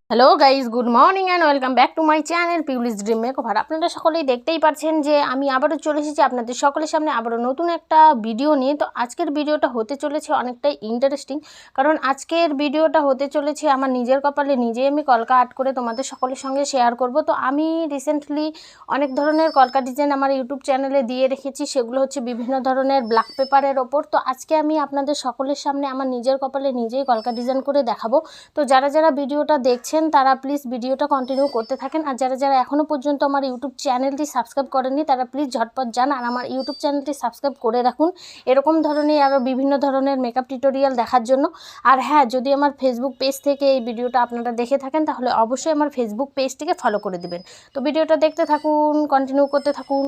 Hello guys, good morning and welcome back to my channel Piuli's dream makeover. আপনারা সকলেই দেখতেই পাচ্ছেন যে আমি আবারও চলে এসেছি আপনাদের সকলের সামনে আবারও নতুন একটা ভিডিও নিয়ে। তো আজকের ভিডিওটা হতে চলেছে অনেকটাই ইন্টারেস্টিং, কারণ আজকের ভিডিওটা হতে চলেছে আমার নিজের কপালে নিজেই আমি কলকা আর্ট করে তোমাদের সকলের সঙ্গে শেয়ার করব। তো আমি রিসেন্টলি অনেক ধরনের কলকা ডিজাইন আমার ইউটিউব চ্যানেলে দিয়ে রেখেছি, সেগুলো হচ্ছে বিভিন্ন ধরনের ব্ল্যাক পেপারের ওপর। তো আজকে আমি আপনাদের সকলের সামনে আমার নিজের কপালে নিজেই কলকা ডিজাইন করে দেখাবো। তো যারা যারা ভিডিওটা দেখছেন তারা প্লিজ ভিডিওটা কন্টিনিউ করতে থাকেন, আর যারা যারা এখনও পর্যন্ত আমার ইউটিউব চ্যানেলটি সাবস্ক্রাইব করেননি তারা প্লিজ ঝটপট যান আর আমার ইউটিউব চ্যানেলটি সাবস্ক্রাইব করে রাখুন এরকম ধরনের আরও বিভিন্ন ধরনের মেকআপ টিউটোরিয়াল দেখার জন্য। আর হ্যাঁ, যদি আমার ফেসবুক পেজ থেকে এই ভিডিওটা আপনারা দেখে থাকেন তাহলে অবশ্যই আমার ফেসবুক পেজটিকে ফলো করে দিবেন। তো ভিডিওটা দেখতে থাকুন, কন্টিনিউ করতে থাকুন।